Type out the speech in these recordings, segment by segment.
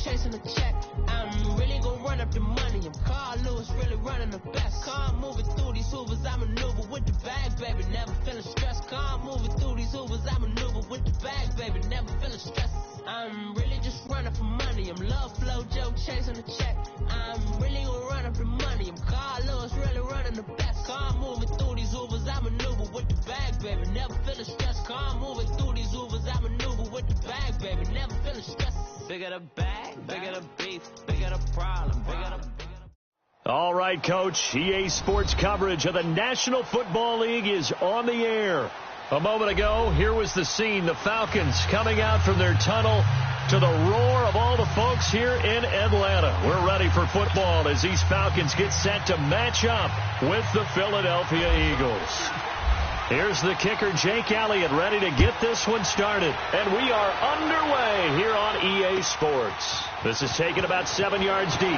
chasing the check. I'm really gonna run up the money. I'm Carl Lewis, really running the best. Car moving through these Hoovers, I maneuver with the bag, baby. Never feeling stressed. Car moving through these Hoovers, I maneuver with the bag, baby. Never feeling stressed. I'm really just running for money. I'm love flow, Joe chasing the check. I'm really gonna run up the money. I'm Carl Lewis, really running the best. Car moving through these Hoovers, I maneuver with the bag, baby. Never feeling stressed. Car moving through these Hoovers, I maneuver with the bag, baby. Never feeling stressed. Bigger the bag, bigger the beef, bigger the problem, bigger the... All right, Coach. EA Sports coverage of the National Football League is on the air. A moment ago, here was the scene. The Falcons coming out from their tunnel to the roar of all the folks here in Atlanta. We're ready for football as these Falcons get set to match up with the Philadelphia Eagles. Here's the kicker, Jake Elliott, ready to get this one started. And we are underway here on EA Sports. This is taken about 7 yards deep.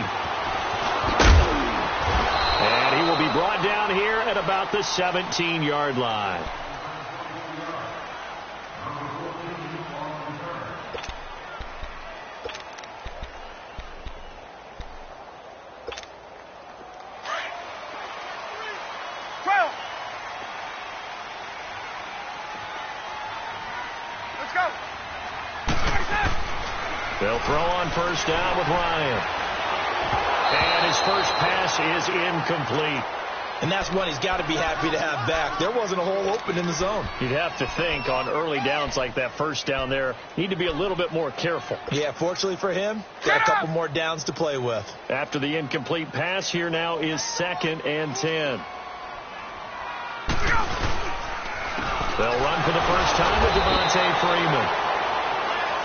And he will be brought down here at about the 17-yard line. They'll throw on first down with Ryan. And his first pass is incomplete. And that's one he's got to be happy to have back. There wasn't a hole open in the zone. You'd have to think on early downs like that first down there, need to be a little bit more careful. Yeah, fortunately for him, got a couple more downs to play with. After the incomplete pass, here now is 2nd and 10. They'll run for the first time with Devontae Freeman.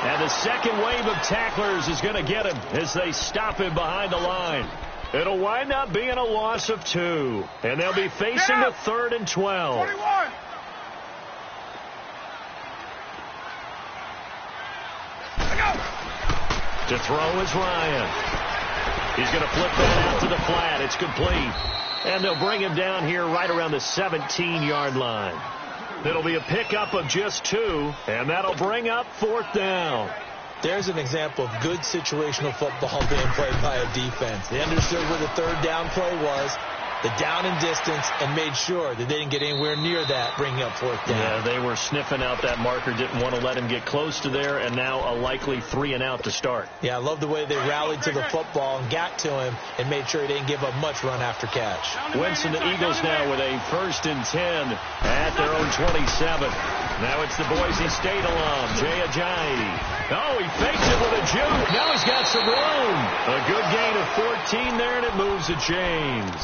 And the second wave of tacklers is going to get him as they stop him behind the line. It'll wind up being a loss of 2. And they'll be facing the 3rd and 12. 21. To throw is Ryan. He's going to flip that out to the flat. It's complete. And they'll bring him down here right around the 17-yard line. It'll be a pickup of just 2, and that'll bring up 4th down. There's an example of good situational football being played by a defense. They understood where the 3rd down play was, the down and distance, and made sure that they didn't get anywhere near that, bringing up 4th down. Yeah, they were sniffing out that marker, didn't want to let him get close to there, and now a likely 3 and out to start. Yeah, I love the way they rallied to the football and got to him and made sure he didn't give up much run after catch. Winston, the Eagles now with a 1st and 10 at their own 27. Now it's the Boise State alum, Jay Ajayi. Oh, he fakes it with a juke. Now he's got some room. A good gain of 14 there, and it moves to James.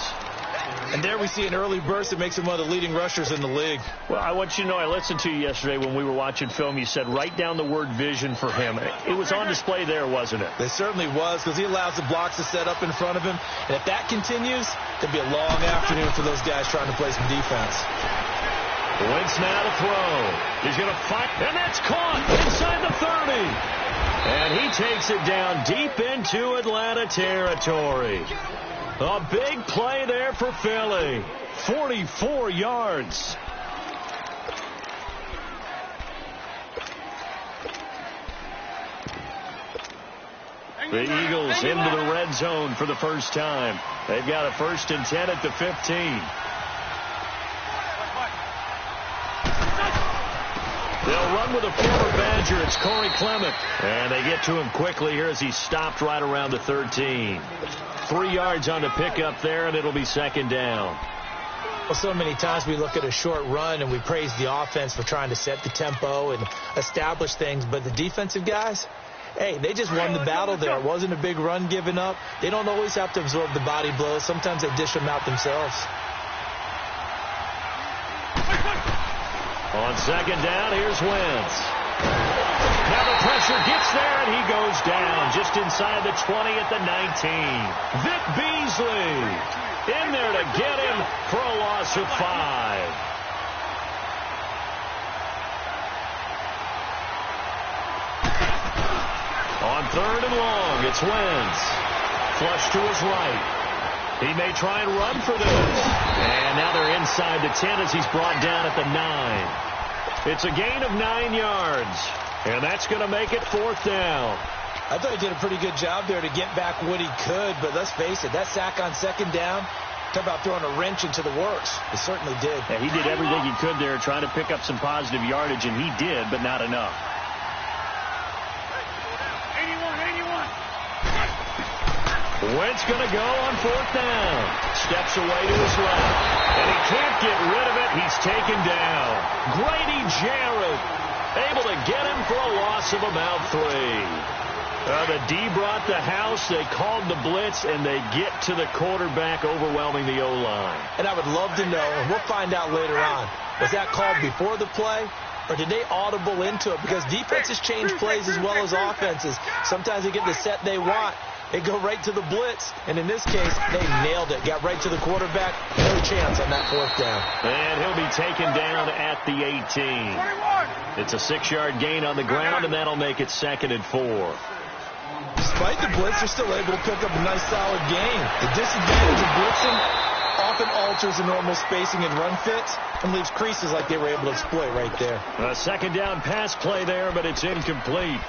And there we see an early burst that makes him one of the leading rushers in the league. Well, I want you to know, I listened to you yesterday when we were watching film. You said write down the word vision for him. It was on display there, wasn't it? It certainly was, because he allows the blocks to set up in front of him. And if that continues, it'll be a long afternoon for those guys trying to play some defense. Wentz now to throw. He's going to fight, and that's caught inside the 30. And he takes it down deep into Atlanta territory. A big play there for Philly. 44 yards. The Eagles into the red zone for the first time. They've got a 1st and 10 at the 15. They'll run with a former Badger. It's Corey Clement. And they get to him quickly here as he stopped right around the 13. 3 yards on the pickup there, and it'll be 2nd down. Well, so many times we look at a short run and we praise the offense for trying to set the tempo and establish things. But the defensive guys, hey, they just won the battle there. It wasn't a big run given up. They don't always have to absorb the body blows. Sometimes they dish them out themselves. On 2nd down, here's Wentz. Now the pressure gets there, and he goes down just inside the 20 at the 19. Vic Beasley in there to get him for a loss of 5. On 3rd and long, it's Wentz. Flush to his right. He may try and run for this. And now they're inside the 10 as he's brought down at the 9. It's a gain of 9 yards. And that's going to make it 4th down. I thought he did a pretty good job there to get back what he could, but let's face it, that sack on second down, talk about throwing a wrench into the works. It certainly did. Yeah, he did everything he could there trying to pick up some positive yardage, and he did, but not enough. 81. Wentz going to go on fourth down. Steps away to his left. And he can't get rid of it. He's taken down. Grady Jarrett able to get him for a loss of about 3. The D brought the house. They called the blitz, and they get to the quarterback, overwhelming the O-line. And I would love to know, and we'll find out later on, was that called before the play, or did they audible into it? Because defenses change plays as well as offenses. Sometimes they get the set they want. They go right to the blitz, and in this case, they nailed it. Got right to the quarterback. No chance on that fourth down. And he'll be taken down at the 18. It's a 6-yard gain on the ground, and that'll make it 2nd and 4. Despite the blitz, they're still able to pick up a nice, solid gain. The disadvantage of blitzing often alters the normal spacing and run fits and leaves creases like they were able to exploit right there. A 2nd down pass play there, but it's incomplete.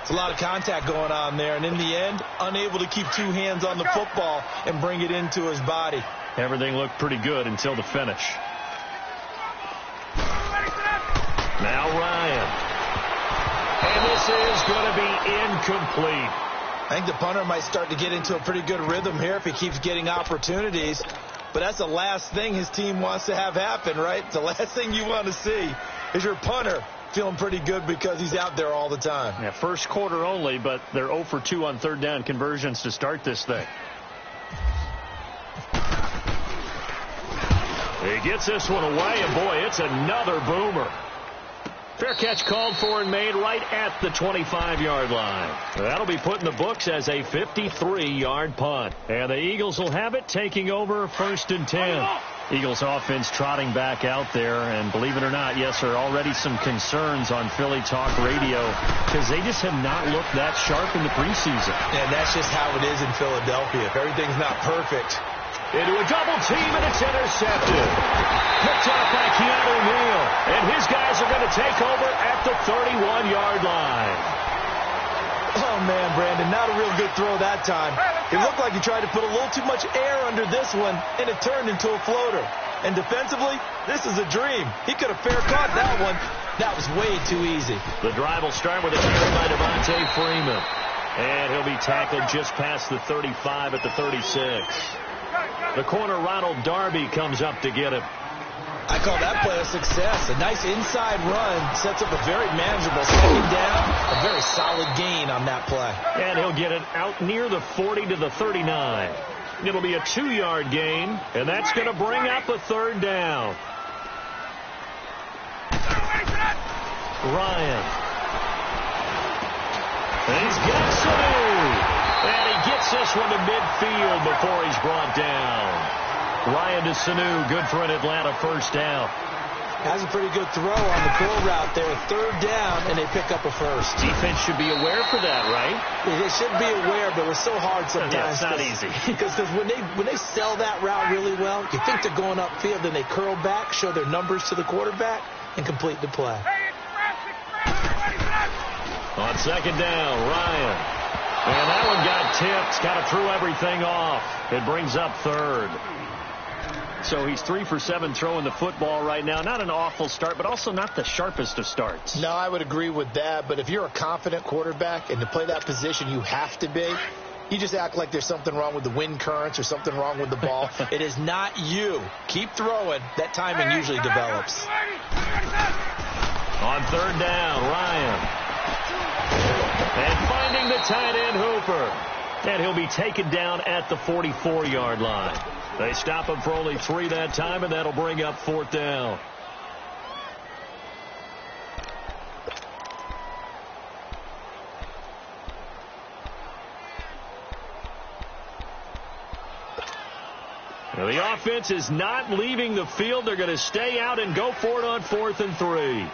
It's a lot of contact going on there, and in the end, unable to keep 2 hands on the football and bring it into his body. Everything looked pretty good until the finish. Now Ryan. And this is going to be incomplete. I think the punter might start to get into a pretty good rhythm here if he keeps getting opportunities. But that's the last thing his team wants to have happen, right? The last thing you want to see is your punter feeling pretty good because he's out there all the time. Yeah, first quarter only, but they're 0 for 2 on 3rd down conversions to start this thing. He gets this one away, and boy, it's another boomer. Fair catch called for and made right at the 25-yard line. That'll be put in the books as a 53-yard punt. And the Eagles will have it, taking over 1st and 10. Eagles offense trotting back out there, and believe it or not, yes, there are already some concerns on Philly Talk Radio because they just have not looked that sharp in the preseason. And that's just how it is in Philadelphia. If everything's not perfect. Into a double team, and it's intercepted. Picked off by Keanu Neal, and his guys are going to take over at the 31-yard line. Oh, man, Brandon, not a real good throw that time. It looked like he tried to put a little too much air under this one, and it turned into a floater. And defensively, this is a dream. He could have fair caught that one. That was way too easy. The drive will start with a carry by Devontae Freeman. And he'll be tackled just past the 35 at the 36. The corner, Ronald Darby, comes up to get him. I call that play a success. A nice inside run sets up a very manageable 2nd down. A very solid gain on that play. And he'll get it out near the 40 to the 39. It'll be a 2-yard gain, and that's going to bring up a 3rd down. Ryan. And he's got Sanu. And he gets this one to midfield before he's brought down. Ryan to Sanu, good for an Atlanta 1st down. Has a pretty good throw on the curl route there. 3rd down, and they pick up a 1st. Defense should be aware for that, right? They should be aware, but it's so hard sometimes. Yeah, it's not easy. Because when they sell that route really well, you think they're going upfield, then they curl back, show their numbers to the quarterback, and complete the play. On 2nd down, Ryan. And that one got tipped. Kind of threw everything off. It brings up 3rd. So he's 3 for 7 throwing the football right now. Not an awful start, but also not the sharpest of starts. No, I would agree with that. But if you're a confident quarterback and to play that position you have to be, you just act like there's something wrong with the wind currents or something wrong with the ball. It is not you. Keep throwing. That timing usually develops. On 3rd down, Ryan. And finding the tight end, Hooper. And he'll be taken down at the 44-yard line. They stop him for only 3 that time, and that'll bring up 4th down. Now the offense is not leaving the field. They're going to stay out and go for it on 4th and 3.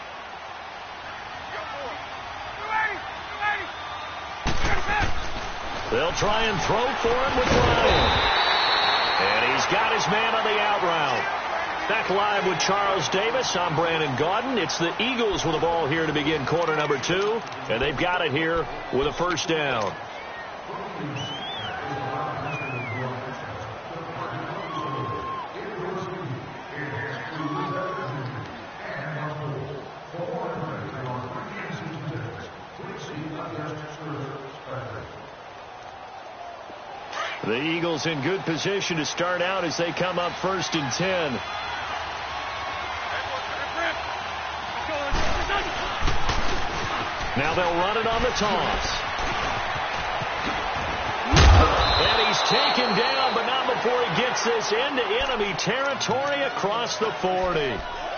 They'll try and throw for him with Ryan. And he's got his man on the out route. Back live with Charles Davis. I'm Brandon Gaudin. It's the Eagles with the ball here to begin quarter number 2. And they've got it here with a first down. The Eagles in good position to start out as they come up 1st and 10. Now they'll run it on the toss. And he's taken down, but not before he gets this into enemy territory across the 40.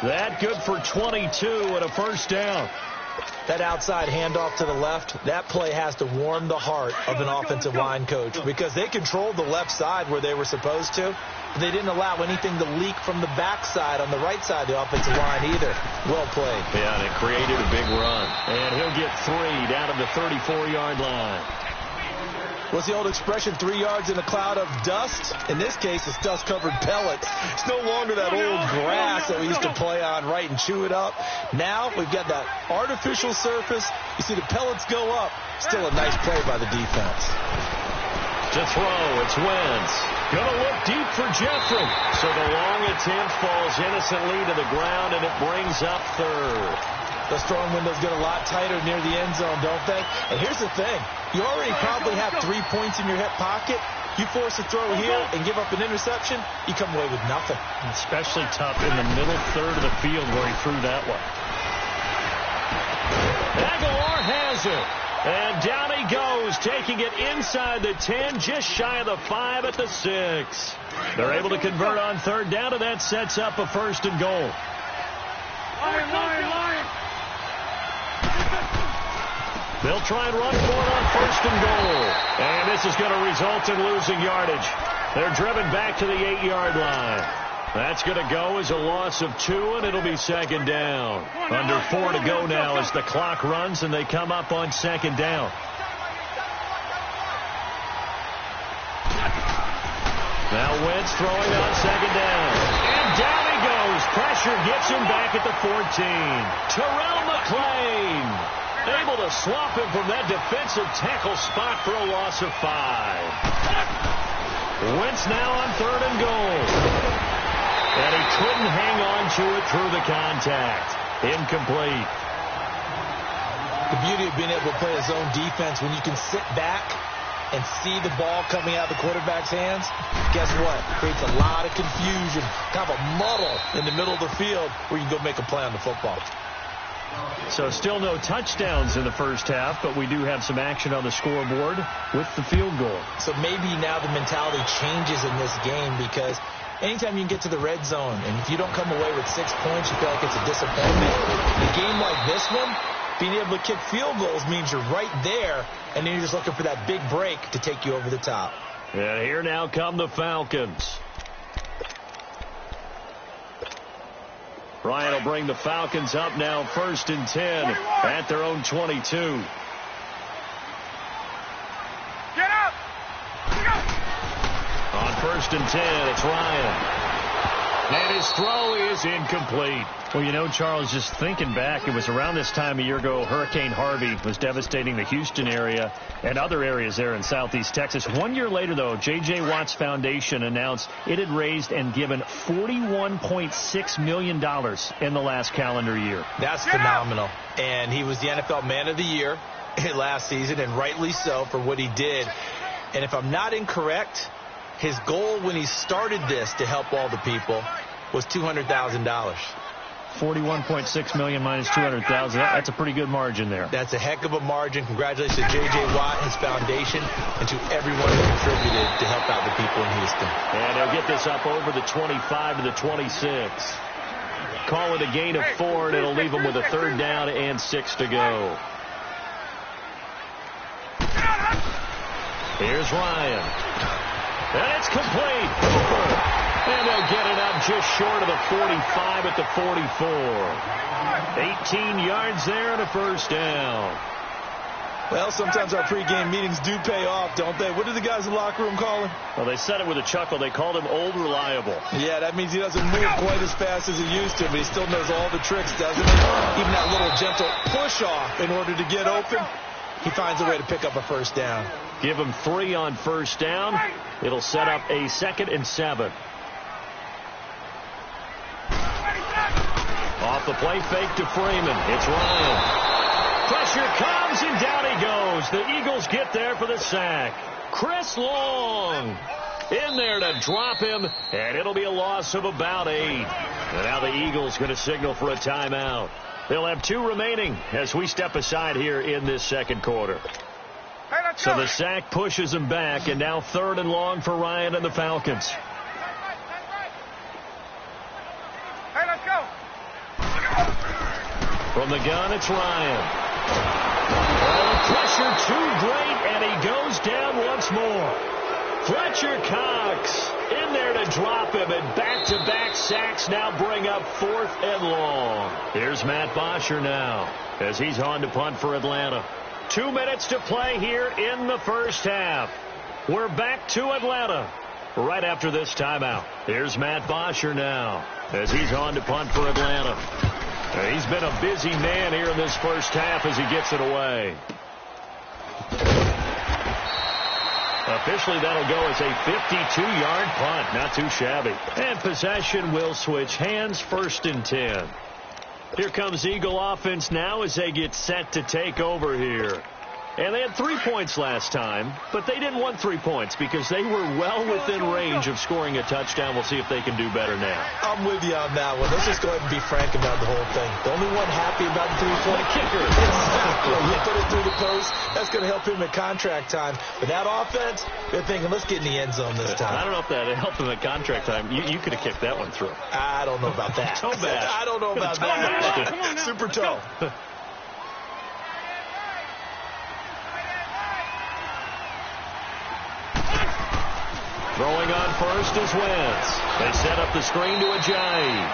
That good for 22 and a first down. That outside handoff to the left, that play has to warm the heart of an offensive line coach because they controlled the left side where they were supposed to. But they didn't allow anything to leak from the backside on the right side of the offensive line either. Well played. Yeah, and it created a big run. And he'll get 3 down to the 34-yard line. What's the old expression, 3 yards in a cloud of dust? In this case, it's dust-covered pellets. It's no longer that old grass that we used to play on, right, and chew it up. Now we've got that artificial surface. You see the pellets go up. Still a nice play by the defense. To throw, it's Wentz. Gonna look deep for Jeffrey. So the long attempt falls innocently to the ground, and it brings up 3rd. The strong windows get a lot tighter near the end zone, don't they? And here's the thing. You already probably have 3 points in your hip pocket. You force a throw here and give up an interception, you come away with nothing. Especially tough in the middle third of the field where he threw that one. Aguilar has it. And down he goes, taking it inside the 10, just shy of the 5 at the 6. They're able to convert on 3rd down, and that sets up a 1st and goal. They'll try and run for it on 1st and goal. And this is going to result in losing yardage. They're driven back to the 8-yard line. That's going to go as a loss of 2, and it'll be 2nd down. Under 4 to go now as the clock runs, and they come up on 2nd down. Now Wentz throwing on 2nd down. And down he goes. Pressure gets him back at the 14. Terrell McClain able to swap him from that defensive tackle spot for a loss of 5. Wentz now on 3rd and goal. And he couldn't hang on to it through the contact. Incomplete. The beauty of being able to play a zone defense when you can sit back and see the ball coming out of the quarterback's hands, guess what? It creates a lot of confusion, kind of a muddle in the middle of the field where you can go make a play on the football. So still no touchdowns in the first half, but we do have some action on the scoreboard with the field goal. So maybe now the mentality changes in this game because anytime you can get to the red zone and if you don't come away with 6 points, you feel like it's a disappointment. In a game like this one, being able to kick field goals means you're right there, and then you're just looking for that big break to take you over the top. And here now come the Falcons. Ryan will bring the Falcons up now 1st and 10 at their own 22. Get up! On 1st and 10, it's Ryan. And his throw is incomplete. Well, you know, Charles, just thinking back, it was around this time a year ago, Hurricane Harvey was devastating the Houston area and other areas there in southeast Texas. 1 year later, though, J.J. Watt's Foundation announced it had raised and given $41.6 million in the last calendar year. That's phenomenal. And he was the NFL Man of the Year last season, and rightly so for what he did. And if I'm not incorrect, his goal when he started this to help all the people was $200,000. 41.6 million minus 200,000. That's a pretty good margin there. That's a heck of a margin. Congratulations to J.J. Watt, his foundation, and to everyone who contributed to help out the people in Houston. And they'll get this up over the 25 to the 26. Call it a gain of 4, and it'll leave them with a 3rd down and 6 to go. Here's Ryan. And it's complete. And they'll get it up just short of the 45 at the 44. 18 yards there and a 1st down. Well, sometimes our pregame meetings do pay off, don't they? What do the guys in the locker room call him? Well, they said it with a chuckle. They called him Old Reliable. Yeah, that means he doesn't move quite as fast as he used to, but he still knows all the tricks, doesn't he? Even that little gentle push-off in order to get open, he finds a way to pick up a first down. Give him 3 on first down. It'll set up a 2nd and 7. Off the play fake to Freeman. It's Ryan. Pressure comes, and down he goes. The Eagles get there for the sack. Chris Long in there to drop him, and it'll be a loss of about 8. And now the Eagles going to signal for a timeout. They'll have 2 remaining as we step aside here in this second quarter. So the sack pushes him back, and now 3rd and long for Ryan and the Falcons. Hey, let's go. From the gun, it's Ryan. Oh, pressure too great, and he goes down once more. Fletcher Cox in there to drop him, and back-to-back sacks now bring up 4th and long. Here's Matt Bosher now as he's on to punt for Atlanta. 2 minutes to play here in the first half. We're back to Atlanta right after this timeout. Here's Matt Bosher now as he's on to punt for Atlanta. He's been a busy man here in this first half as he gets it away. Officially, that'll go as a 52-yard punt. Not too shabby. And possession will switch hands, 1st and 10. Here comes Eagle offense now as they get set to take over here. And they had 3 points last time, but they didn't want 3 points because they were well within range of scoring a touchdown. We'll see if they can do better now. I'm with you on that one. Let's just go ahead and be frank about the whole thing. The only one happy about the 3-point kicker. Exactly. You put it through the post. That's going to help him at contract time. But that offense, they're thinking, let's get in the end zone this time. I don't know if that helped him at contract time. You could have kicked that one through. I don't know about that. Toe bad. I don't know about that. Super toe. Throwing on first is Wentz. They set up the screen to Ajayi.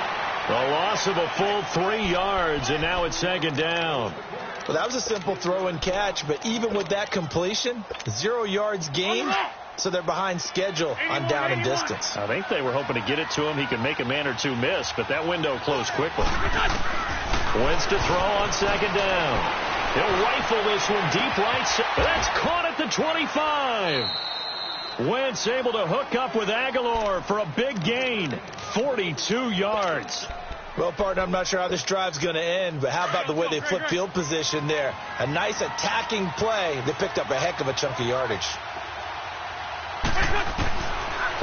A loss of a full 3 yards, and now it's 2nd down. Well, that was a simple throw and catch, but even with that completion, 0 yards gained, so they're behind schedule on down and distance. I think they were hoping to get it to him. He could make a man or 2 miss, but that window closed quickly. Wentz to throw on 2nd down. He'll rifle this one deep right. That's caught at the 25. Wentz able to hook up with Aguilar for a big gain, 42 yards. Well, partner, I'm not sure how this drive's going to end, but how about the way they flip field position there? A nice attacking play. They picked up a heck of a chunk of yardage.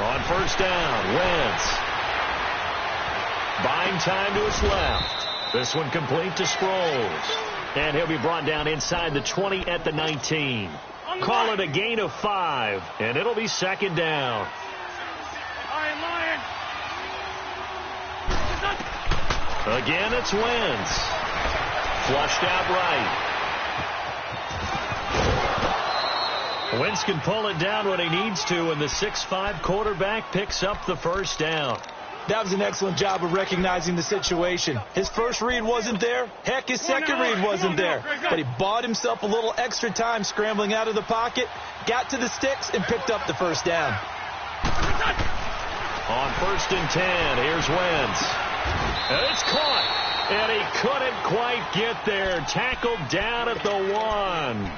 On first down, Wentz. Buying time to his left. This one complete to Sproles. And he'll be brought down inside the 20 at the 19. Call it a gain of 5, and it'll be 2nd down. Again, it's Wentz. Flushed out right. Wentz can pull it down when he needs to, and the 6'5" quarterback picks up the first down. That was an excellent job of recognizing the situation. His first read wasn't there. Heck, his second read wasn't there. But he bought himself a little extra time scrambling out of the pocket, got to the sticks, and picked up the first down. On 1st and 10, here's Wentz. And it's caught. And he couldn't quite get there. Tackled down at the 1.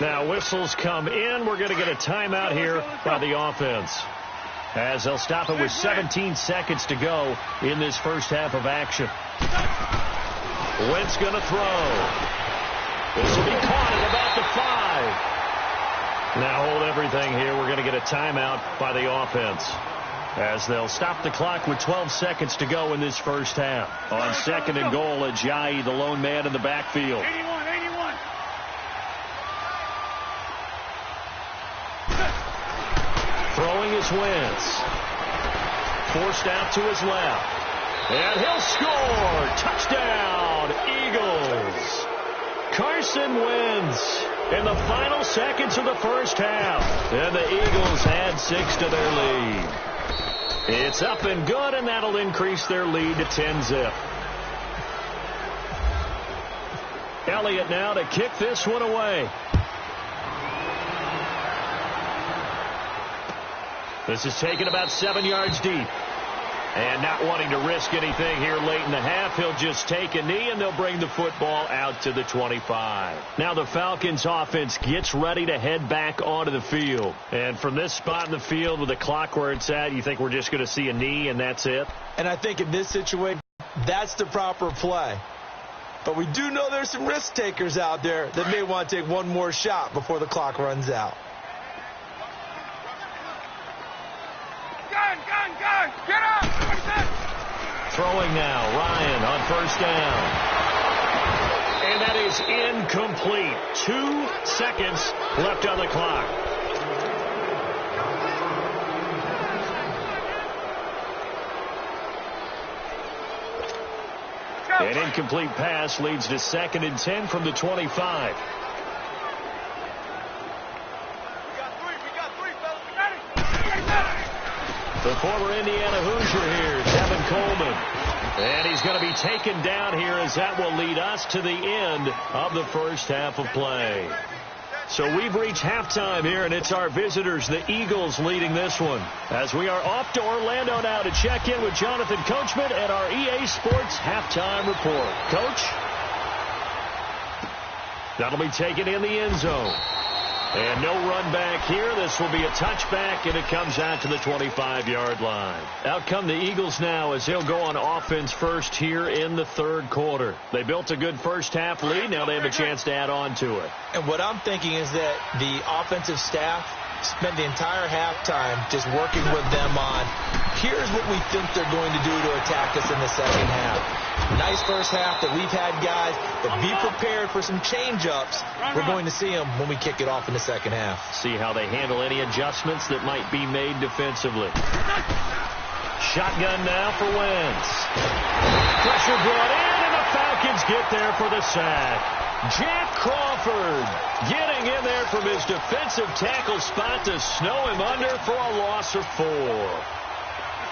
Now whistles come in. We're going to get a timeout here by the offense, as they'll stop it with 17 seconds to go in this first half of action. Wentz going to throw. This will be caught at about the 5. Now hold everything here. We're going to get a timeout by the offense, as they'll stop the clock with 12 seconds to go in this first half. On 2nd and goal, Ajayi, the lone man in the backfield. 81. Throwing is Wentz. Forced out to his left. And he'll score. Touchdown, Eagles. Carson Wentz in the final seconds of the first half. And the Eagles add 6 to their lead. It's up and good, and that'll increase their lead to 10-zip. Elliott now to kick this one away. This is taken about 7 yards deep. And not wanting to risk anything here late in the half, he'll just take a knee, and they'll bring the football out to the 25. Now the Falcons offense gets ready to head back onto the field. And from this spot in the field with the clock where it's at, you think we're just going to see a knee and that's it? And I think in this situation, that's the proper play. But we do know there's some risk takers out there that may want to take one more shot before the clock runs out. Gun! Get up! Throwing now, Ryan on first down. And that is incomplete. 2 seconds left on the clock. An incomplete pass leads to 2nd and 10 from the 25. The former Indiana Hoosier here, Devin Coleman. And he's going to be taken down here as that will lead us to the end of the first half of play. So we've reached halftime here, and it's our visitors, the Eagles, leading this one. As we are off to Orlando now to check in with Jonathan Coachman and our EA Sports halftime report. Coach? That'll be taken in the end zone. And no run back here. This will be a touchback, and it comes out to the 25-yard line. Out come the Eagles now as they'll go on offense first here in the third quarter. They built a good first half lead. Now they have a chance to add on to it. And what I'm thinking is that the offensive staff spent the entire halftime just working with them on, here's what we think they're going to do to attack us in the second half. Nice first half that we've had, guys, but be prepared for some change-ups. We're going to see them when we kick it off in the second half. See how they handle any adjustments that might be made defensively. Shotgun now for Wentz. Pressure brought in, and the Falcons get there for the sack. Jack Crawford getting in there from his defensive tackle spot to snow him under for a loss of 4.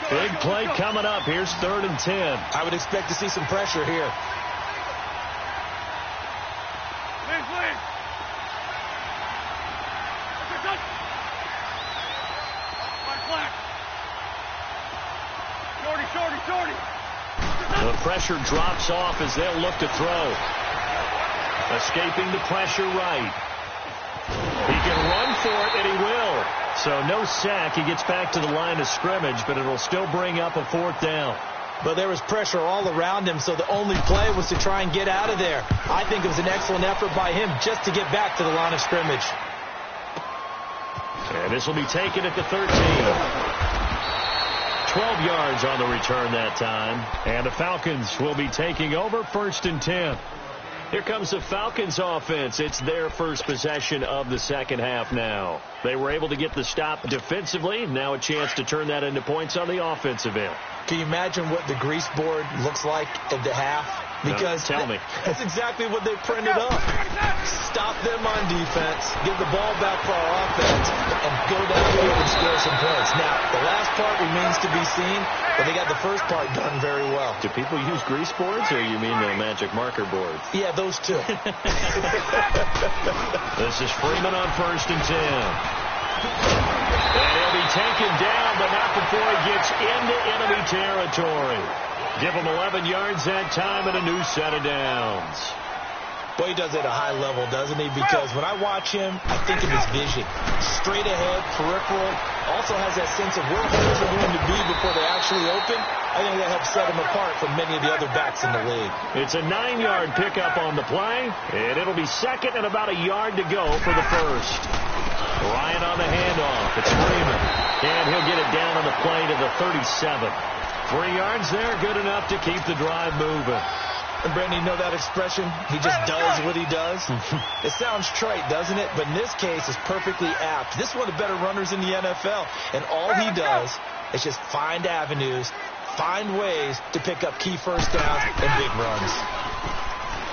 Big play coming up. Here's 3rd and 10. I would expect to see some pressure here. Shorty. The pressure drops off as they'll look to throw. Escaping the pressure right. He can run for it, and he will. So no sack. He gets back to the line of scrimmage, but it'll still bring up a 4th down. But there was pressure all around him, so the only play was to try and get out of there. I think it was an excellent effort by him just to get back to the line of scrimmage. And this will be taken at the 13. 12 yards on the return that time. And the Falcons will be taking over 1st and 10. Here comes the Falcons offense. It's their first possession of the second half now. They were able to get the stop defensively. Now a chance to turn that into points on the offensive end. Can you imagine what the grease board looks like at the half? Because tell me. That's exactly what they printed up. Stop them on defense, give the ball back for our offense, and go downfield and score some points. Now, the last part remains to be seen, but they got the first part done very well. Do people use grease boards, or you mean the magic marker boards? Yeah, those two. This is Freeman on 1st and 10. And he'll be taken down, but not before he gets into enemy territory. Give him 11 yards that time and a new set of downs. Well, he does it at a high level, doesn't he? Because when I watch him, I think of his vision. Straight ahead, peripheral. Also has that sense of where holes are going to be before they actually open. I think that helps set him apart from many of the other backs in the league. It's a 9-yard pickup on the play, and it'll be 2nd and about a yard to go for the first. Ryan on the handoff. It's Freeman. And he'll get it down on the play to the 37. 3 yards there, good enough to keep the drive moving. And Brandon, you know that expression? He just does what he does. It sounds trite, doesn't it? But in this case, it's perfectly apt. This is one of the better runners in the NFL. And all he does is just find avenues, find ways to pick up key first downs and big runs.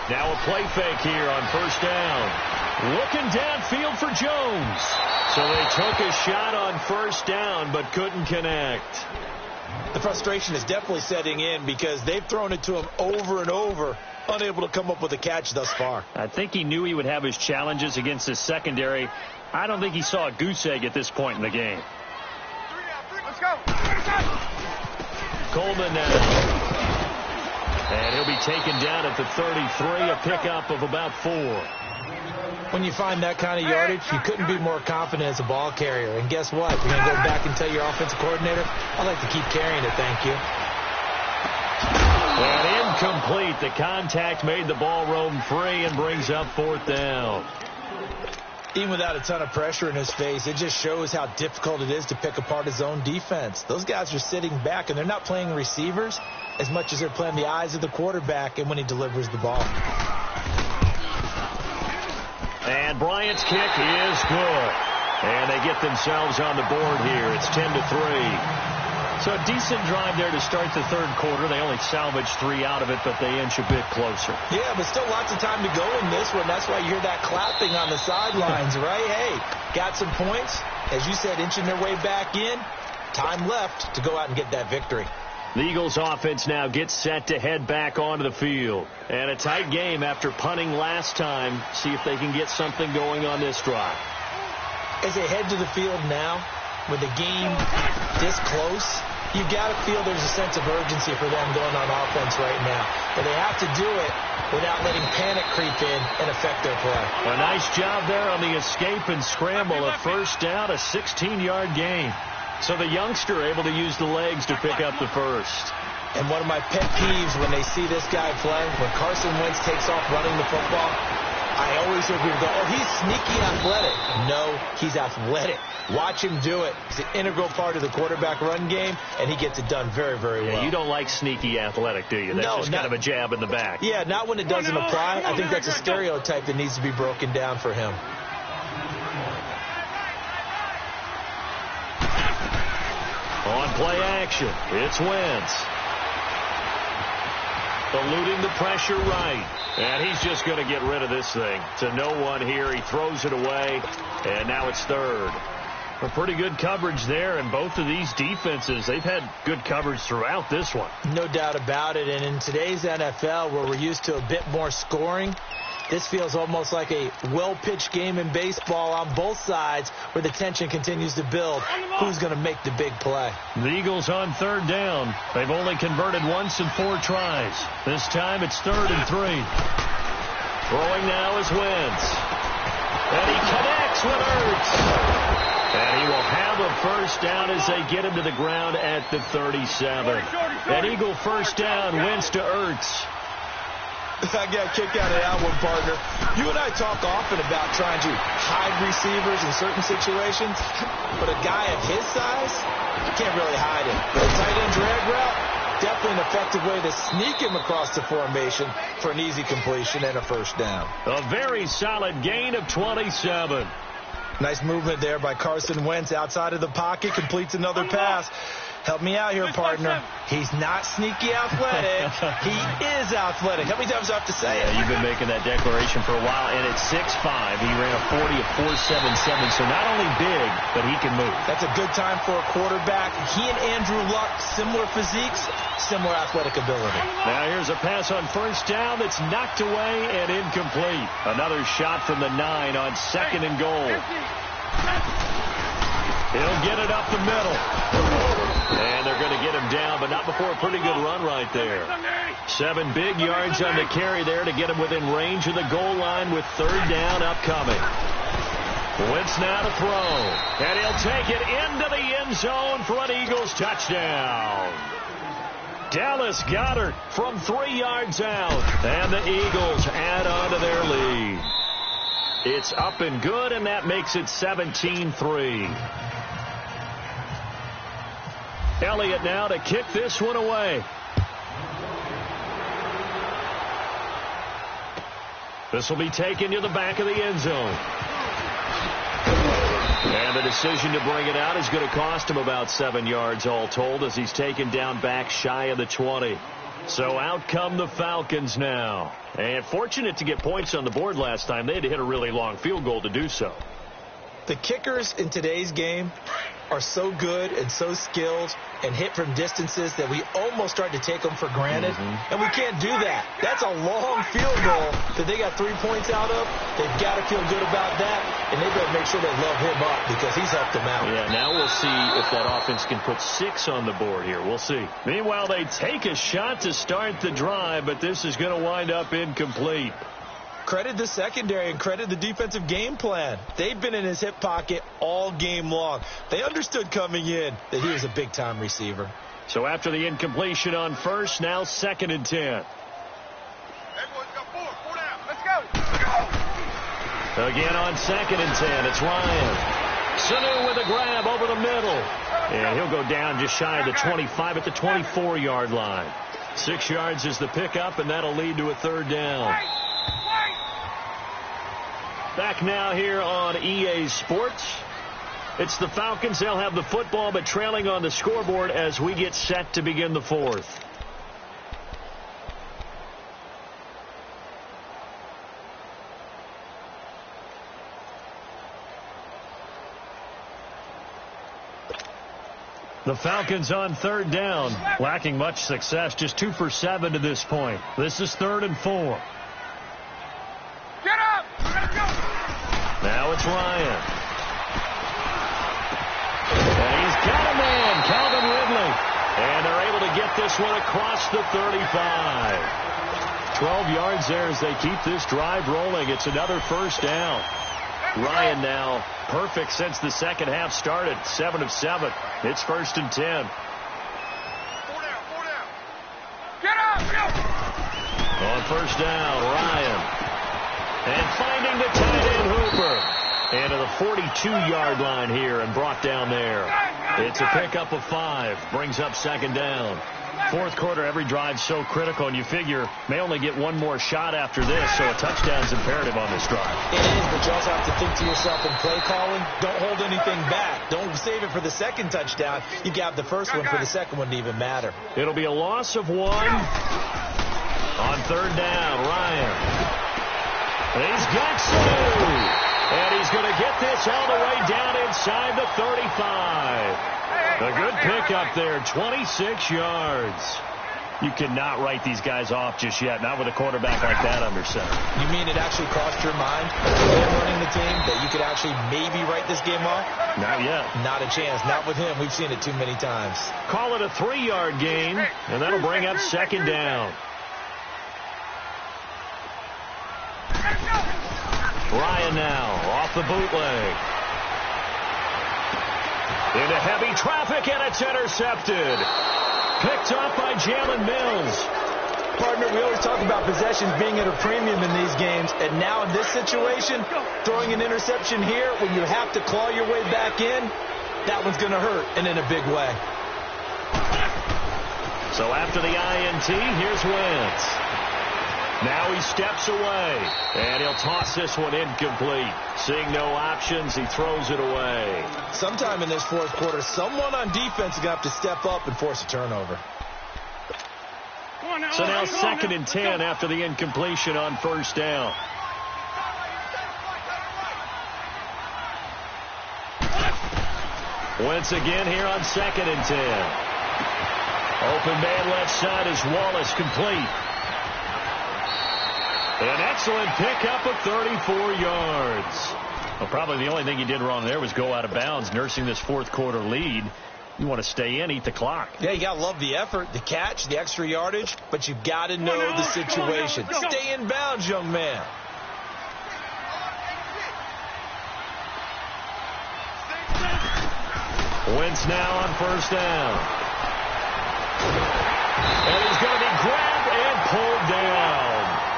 Now a play fake here on 1st down. Looking downfield for Jones. So they took a shot on 1st down, but couldn't connect. The frustration is definitely setting in because they've thrown it to him over and over, unable to come up with a catch thus far. I think he knew he would have his challenges against his secondary. I don't think he saw a goose egg at this point in the game. Coleman now. And he'll be taken down at the 33, a pickup of about 4. When you find that kind of yardage, you couldn't be more confident as a ball carrier. And guess what? You're going to go back and tell your offensive coordinator, I'd like to keep carrying it, thank you. And incomplete. The contact made the ball roam free and brings up 4th down. Even without a ton of pressure in his face, it just shows how difficult it is to pick apart his own defense. Those guys are sitting back, and they're not playing receivers as much as they're playing the eyes of the quarterback and when he delivers the ball. And Bryant's kick is good. And they get themselves on the board here. It's 10-3. So a decent drive there to start the 3rd quarter. They only salvaged 3 out of it, but they inch a bit closer. Yeah, but still lots of time to go in this one. That's why you hear that clapping on the sidelines, right? Hey, got some points. As you said, inching their way back in. Time left to go out and get that victory. The Eagles offense now gets set to head back onto the field. And a tight game after punting last time. See if they can get something going on this drive. As they head to the field now, with the game this close, you got to feel there's a sense of urgency for them going on offense right now. But they have to do it without letting panic creep in and affect their play. A nice job there on the escape and scramble. A 1st down, a 16-yard gain. So the youngster able to use the legs to pick up the 1st. And one of my pet peeves when they see this guy play, when Carson Wentz takes off running the football, I always hear people go, oh, he's sneaky athletic. No, he's athletic. Watch him do it. He's an integral part of the quarterback run game, and he gets it done very, very well. You don't like sneaky athletic, do you? That's just kind of a jab in the back. Yeah, not when it doesn't apply. I think that's a stereotype that needs to be broken down for him. On play action, it's Wentz. Eluding the pressure right. And he's just going to get rid of this thing. To no one here. He throws it away. And now it's 3rd. A pretty good coverage there. And both of these defenses, they've had good coverage throughout this one. No doubt about it. And in today's NFL, where we're used to a bit more scoring, this feels almost like a well-pitched game in baseball on both sides where the tension continues to build. Who's going to make the big play? The Eagles on 3rd down. They've only converted once in 4 tries. This time it's 3rd and 3. Throwing now is Wentz. And he connects with Ertz. And he will have a 1st down as they get him to the ground at the 37. An Eagle 1st down, Wentz to Ertz. I got a kick out of that one, partner. You and I talk often about trying to hide receivers in certain situations, but a guy of his size, you can't really hide him. But a tight end drag route, definitely an effective way to sneak him across the formation for an easy completion and a 1st down. A very solid gain of 27. Nice movement there by Carson Wentz outside of the pocket, completes another pass. Help me out here, partner. He's not sneaky athletic. He is athletic. How many times do I have to say it? You've been making that declaration for a while, and at 6'5", he ran a 40 of 4.77, so not only big, but he can move. That's a good time for a quarterback. He and Andrew Luck, similar physiques, similar athletic ability. Now here's a pass on 1st down that's knocked away and incomplete. Another shot from the 9 on 2nd and goal. He'll get it up the middle. And they're going to get him down, but not before a pretty good run right there. 7 big yards on the carry there to get him within range of the goal line with 3rd down upcoming. Wentz now to throw. And he'll take it into the end zone for an Eagles touchdown. Dallas Goedert from 3 yards out. And the Eagles add on to their lead. It's up and good, and that makes it 17-3. Elliott now to kick this one away. This will be taken to the back of the end zone. And the decision to bring it out is going to cost him about 7 yards all told as he's taken down back shy of the 20. So out come the Falcons now. And fortunate to get points on the board last time. They had to hit a really long field goal to do so. The kickers in today's game are so good and so skilled and hit from distances that we almost start to take them for granted, and we can't do that. That's a long field goal that they got 3 points out of. They've got to feel good about that, and they've got to make sure they love him up because he's helped them out. Yeah, now we'll see if that offense can put 6 on the board here. We'll see. Meanwhile, they take a shot to start the drive, but this is going to wind up incomplete. Credit the secondary and credit the defensive game plan. They've been in his hip pocket all game long. They understood coming in that he was a big-time receiver. So after the incompletion on first, now 2nd and 10. Everyone's got 4 down. Let's go. Again on 2nd and 10, it's Ryan. Sanu with a grab over the middle. And he'll go down just shy of the 25 at the 24-yard line. 6 yards is the pickup, and that'll lead to a 3rd down. Back now here on EA Sports. It's the Falcons. They'll have the football, but trailing on the scoreboard as we get set to begin the 4th. The Falcons on 3rd down, lacking much success, just 2 for 7 to this point. This is 3rd and 4. Get up! Let's go! Now it's Ryan. And he's got a man, Calvin Ridley. And they're able to get this one across the 35. 12 yards there as they keep this drive rolling. It's another 1st down. Ryan now perfect since the second half started. 7 of 7. It's 1st and 10. 4 down. Get up! Go! On 1st down, Ryan. And finding the tight end Hooper. And to the 42-yard line here and brought down there. It's a pickup of 5. Brings up 2nd down. 4th quarter, every drive so critical, and you figure may only get one more shot after this, so a touchdown's imperative on this drive. It is, but you also have to think to yourself in play calling, don't hold anything back. Don't save it for the 2nd touchdown. You got the 1st one for the 2nd one to even matter. It'll be a loss of 1. On 3rd down, Ryan. He's got Sanu. And he's going to get this all the way down inside the 35. A good pickup there, 26 yards. You cannot write these guys off just yet, not with a quarterback like that under center. You mean it actually crossed your mind when running the team that you could actually maybe write this game off? Not yet. Not a chance. Not with him. We've seen it too many times. Call it a 3-yard gain, and that'll bring up 2nd down. Ryan now off the bootleg. Into heavy traffic, and it's intercepted. Picked up by Jalen Mills. Partner, we always talk about possessions being at a premium in these games, and now in this situation, throwing an interception here when you have to claw your way back in, that one's going to hurt, and in a big way. So after the INT, here's Wentz. Now he steps away, and he'll toss this one incomplete. Seeing no options, he throws it away. Sometime in this 4th quarter, someone on defense is going to have to step up and force a turnover. So now 2nd and 10 after the incompletion on 1st down. Wentz again here on 2nd and 10. Open man left side is Wallace, complete. An excellent pickup of 34 yards. Well, probably the only thing he did wrong there was go out of bounds, nursing this 4th quarter lead. You want to stay in, eat the clock. Yeah, you got to love the effort, the catch, the extra yardage, but you got to know the situation. Stay in bounds, young man. Wentz now on 1st down. And he's going to be grabbed and pulled down.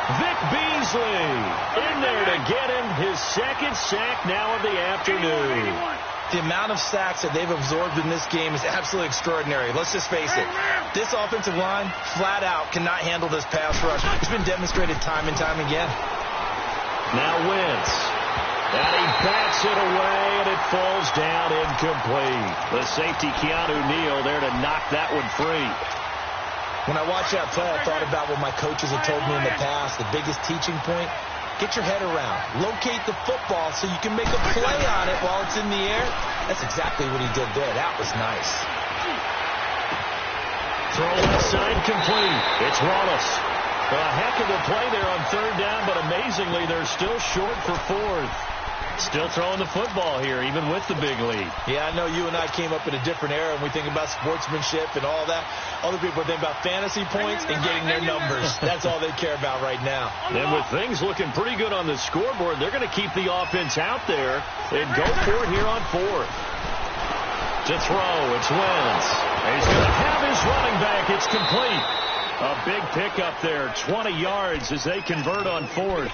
Vic Beasley in there to get him his 2nd sack now of the afternoon. The amount of sacks that they've absorbed in this game is absolutely extraordinary. Let's just face it. This offensive line, flat out, cannot handle this pass rush. It's been demonstrated time and time again. Now Wentz. And he backs it away, and it falls down incomplete. The safety, Keanu Neal, there to knock that one free. When I watched that play, I thought about what my coaches had told me in the past. The biggest teaching point, Get your head around. Locate the football so you can make a play on it while it's in the air. That's exactly what he did there. That was nice. Throw left side complete. It's Wallace. A heck of a play there on third down, but amazingly, they're still short for fourth. Still throwing the football here, even with the big lead. Yeah, I know you and I came up in a different era, and we think about sportsmanship and all that. Other people think about fantasy points and getting their numbers. That's all they care about right now. And with things looking pretty good on the scoreboard, they're going to keep the offense out there and go for it here on fourth. To throw, it's Wentz. He's going to have his running back. It's complete. A big pickup there, 20 yards as they convert on fourth.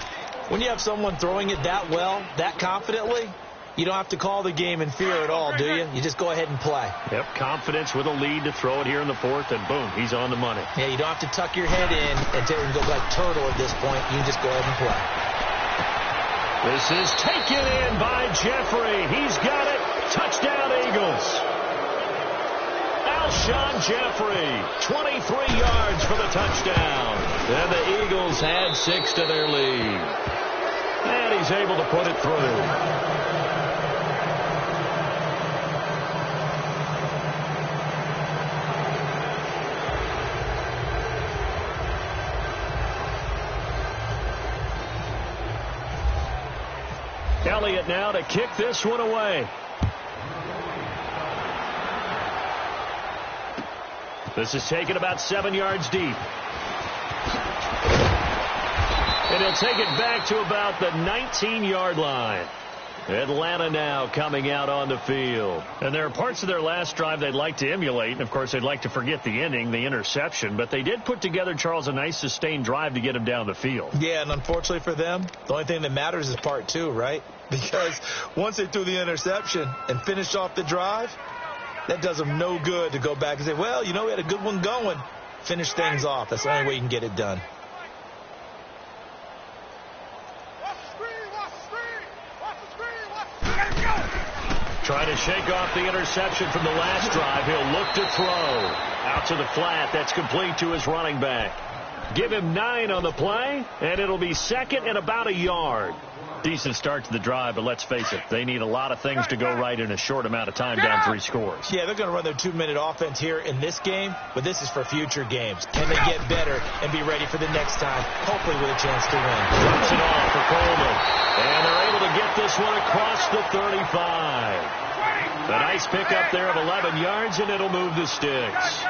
When you have someone throwing it that well, that confidently, you don't have to call the game in fear at all, do you? You just go ahead and play. Yep, confidence with a lead to throw it here in the fourth, and boom, he's on the money. Yeah, you don't have to tuck your head in and go like turtle at this point. You can just go ahead and play. This is taken in by Jeffrey. He's got it. Touchdown, Eagles. Alshon Jeffrey, 23 yards for the touchdown. And the Eagles add 6 to their lead. And he's able to put it through. Elliott now to kick this one away. This is taken about 7 yards deep. And he'll take it back to about the 19-yard line. Atlanta now coming out on the field. And there are parts of their last drive they'd like to emulate. And, of course, they'd like to forget the ending, the interception. But they did put together, Charles, a nice sustained drive to get him down the field. Yeah, and unfortunately for them, the only thing that matters is part 2, right? Because once they threw the interception and finished off the drive, that does them no good to go back and say, well, you know, we had a good one going. Finish things off. That's the only way you can get it done. Trying to shake off the interception from the last drive. He'll look to throw. Out to the flat. That's complete to his running back. Give him 9 on the play, and it'll be second and about a yard. Decent start to the drive, but let's face it, they need a lot of things to go right in a short amount of time, down 3 scores. Yeah, they're going to run their 2-minute offense here in this game, but this is for future games. Can they get better and be ready for the next time, hopefully with a chance to win? Drops it off for Coleman, and they're able to get this one across the 35. A nice pickup there of 11 yards, and it'll move the sticks.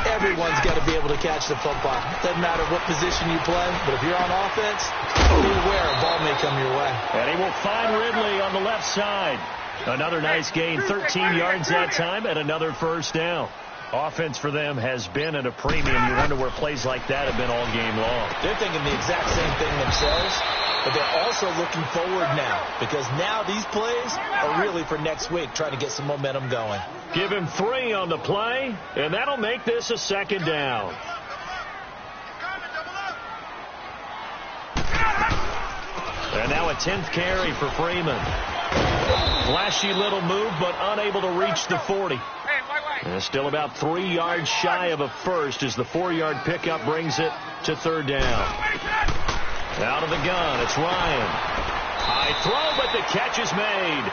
Everyone's got to be able to catch the football. Doesn't matter what position you play, but if you're on offense, beware, a ball may come your way. And he will find Ridley on the left side. Another nice gain, 13 yards that time, and another first down. Offense for them has been at a premium. You wonder where plays like that have been all game long. They're thinking the exact same thing themselves, but they're also looking forward now, because now these plays are really for next week, trying to get some momentum going. Give him 3 on the play, and that'll make this a second down. And now a 10th carry for Freeman. Flashy little move, but unable to reach the 40. And still about 3 yards shy of a first as the 4-yard pickup brings it to third down. Out of the gun, it's Ryan. High throw, but the catch is made.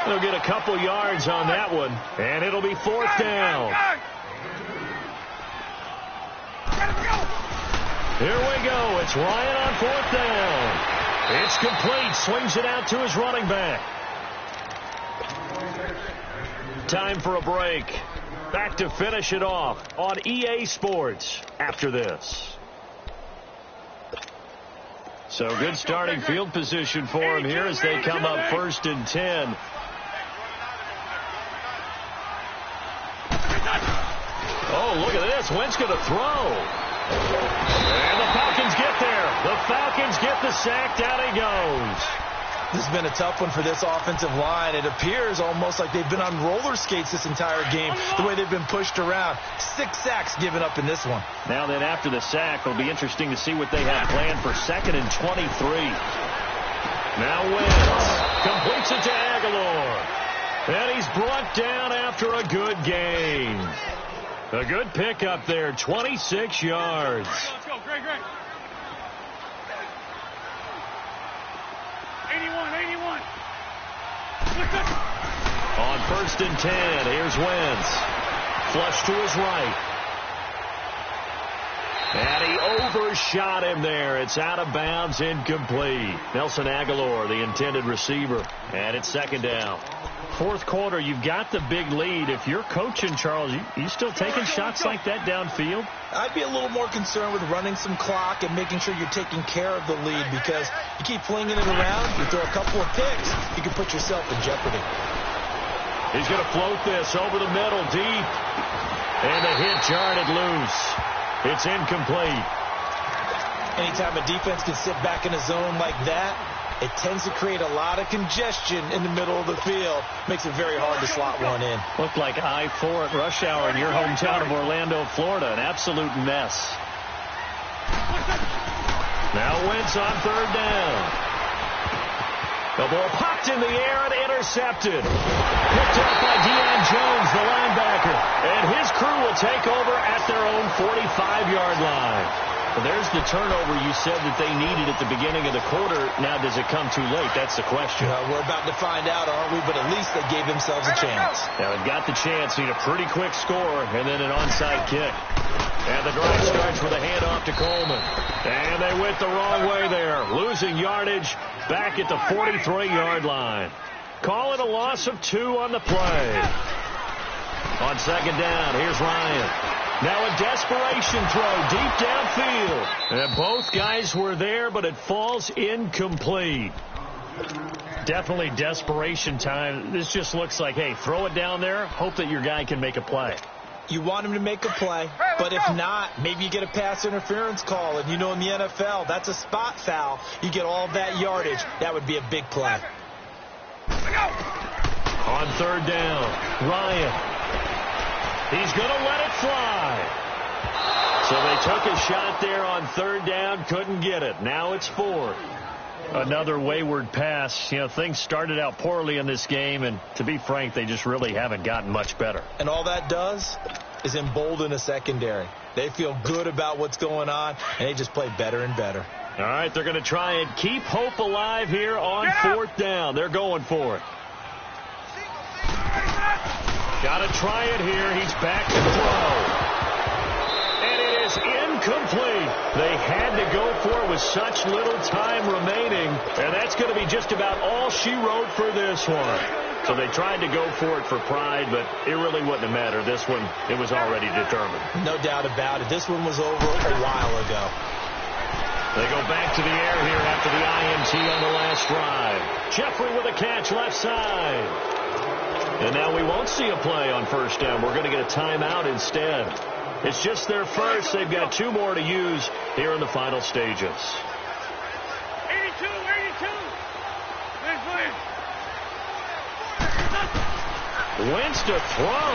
They'll get a couple yards on that one, and it'll be 4th down. Here we go. It's Ryan on 4th down. It's complete. Swings it out to his running back. Time for a break. Back to finish it off on EA Sports after this. So good starting field position for him here as they come up 1st and 10. Oh, look at this. Wentz going to throw. And the Falcons get there. The Falcons get the sack. Down he goes. This has been a tough one for this offensive line. It appears almost like they've been on roller skates this entire game, the way they've been pushed around. 6 sacks given up in this one. Now then, after the sack, it'll be interesting to see what they have planned for 2nd and 23. Now Wentz completes it to Aguilar. And he's brought down after a good gain. A good pickup there, 26 yards. Let's go, great. 1st and 10. Here's Wentz. Flush to his right. And he overshot him there. It's out of bounds, incomplete. Nelson Aguilar, the intended receiver. And it's 2nd down. 4th quarter, you've got the big lead. If you're coaching, Charles, you still taking shots like that downfield? I'd be a little more concerned with running some clock and making sure you're taking care of the lead, because you keep flinging it around, you throw a couple of picks, you can put yourself in jeopardy. He's going to float this over the middle, deep. And the hit jarred it loose. It's incomplete. Anytime a defense can sit back in a zone like that, it tends to create a lot of congestion in the middle of the field. Makes it very hard to slot one in. Looked like I-4 at rush hour in your hometown of Orlando, Florida. An absolute mess. Now Wentz on 3rd down. The ball popped in the air and intercepted. Picked up by Deion Jones, the linebacker. And his crew will take over at their own 45-yard line. Well, there's the turnover you said that they needed at the beginning of the quarter. Now, does it come too late? That's the question. We're about to find out, aren't we? But at least they gave themselves a chance. Now, they've got the chance. Need a pretty quick score and then an onside kick. And the drive starts with a handoff to Coleman. And they went the wrong way there. Losing yardage back at the 43-yard line. Call it a loss of 2 on the play. On 2nd down, here's Ryan. Now a desperation throw deep downfield. And both guys were there, but it falls incomplete. Definitely desperation time. This just looks like, hey, throw it down there, hope that your guy can make a play. You want him to make a play, but if not, maybe you get a pass interference call. And you know in the NFL, that's a spot foul. You get all that yardage. That would be a big play. On 3rd down, Ryan. He's going to let it fly. So they took a shot there on 3rd down, couldn't get it. Now it's 4th. Another wayward pass. You know, things started out poorly in this game, and to be frank, they just really haven't gotten much better. And all that does is embolden a secondary. They feel good about what's going on, and they just play better and better. All right, they're going to try and keep hope alive here on 4th down. They're going for it. Got to try it here. He's back to throw. And it is incomplete. They had to go for it with such little time remaining. And that's going to be just about all she wrote for this one. So they tried to go for it for pride, but it really wouldn't have mattered. This one, it was already determined. No doubt about it. This one was over a while ago. They go back to the air here after the INT on the last drive. Jeffrey with a catch left side. And now we won't see a play on 1st down. We're going to get a timeout instead. It's just their first. They've got 2 more to use here in the final stages. 82. Wentz to throw.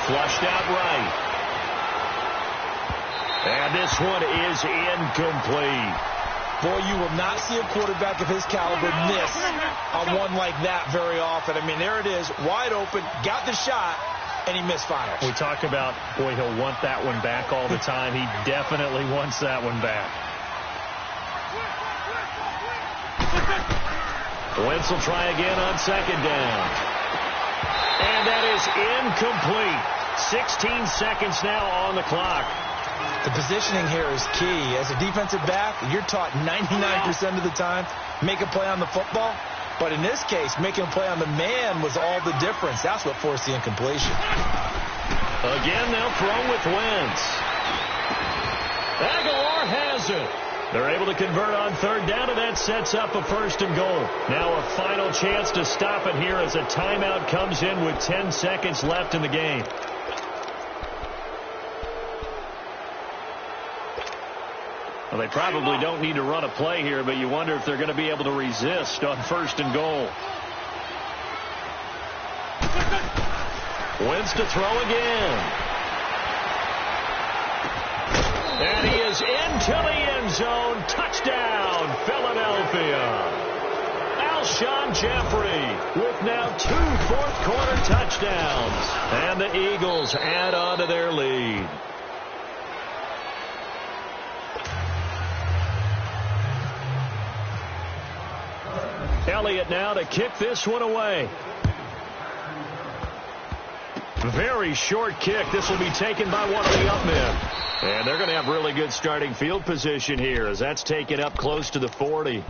Flushed out right. And this one is incomplete. Boy, you will not see a quarterback of his caliber miss on one like that very often. I mean, there it is, wide open, got the shot, and he misfires. We talk about, boy, he'll want that one back all the time. He definitely wants that one back. Wentz will try again on 2nd down. And that is incomplete. 16 seconds now on the clock. The positioning here is key. As a defensive back, you're taught 99% of the time, make a play on the football. But in this case, making a play on the man was all the difference. That's what forced the incompletion. Again, they'll throw with Wentz. Aguilar has it. They're able to convert on 3rd down, and that sets up a 1st and goal. Now a final chance to stop it here as a timeout comes in with 10 seconds left in the game. Well, they probably don't need to run a play here, but you wonder if they're going to be able to resist on 1st and goal. Wentz to throw again. And he is into the end zone. Touchdown, Philadelphia. Alshon Jeffrey with now 2 fourth-quarter touchdowns. And the Eagles add on to their lead. Elliott now to kick this one away. Very short kick. This will be taken by one of the up men. And they're going to have really good starting field position here as that's taken up close to the 40.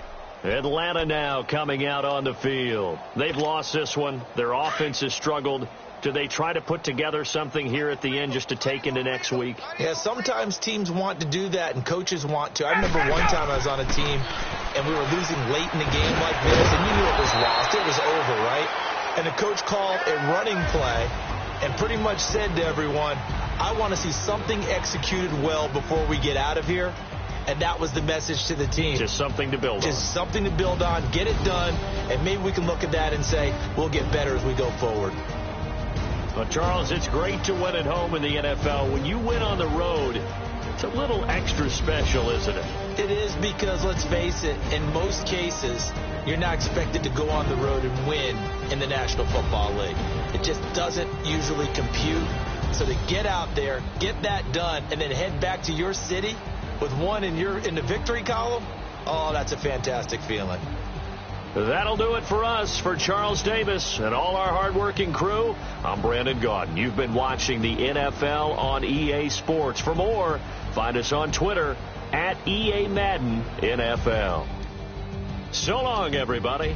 Atlanta now coming out on the field. They've lost this one. Their offense has struggled. Do they try to put together something here at the end just to take into next week? Yeah, sometimes teams want to do that and coaches want to. I remember one time I was on a team and we were losing late in the game like this and you knew it was lost. It was over, right? And the coach called a running play and pretty much said to everyone, I want to see something executed well before we get out of here. And that was the message to the team. Just something to build on. Just something to build on, get it done, and maybe we can look at that and say, we'll get better as we go forward. Well, Charles, it's great to win at home in the NFL. When you win on the road, it's a little extra special, isn't it? It is because, let's face it, in most cases, you're not expected to go on the road and win in the National Football League. It just doesn't usually compute. So to get out there, get that done, and then head back to your city with one in the victory column, oh, that's a fantastic feeling. That'll do it for us. For Charles Davis and all our hardworking crew, I'm Brandon Gaudin. You've been watching the NFL on EA Sports. For more, find us on Twitter @EA Madden NFL. So long, everybody.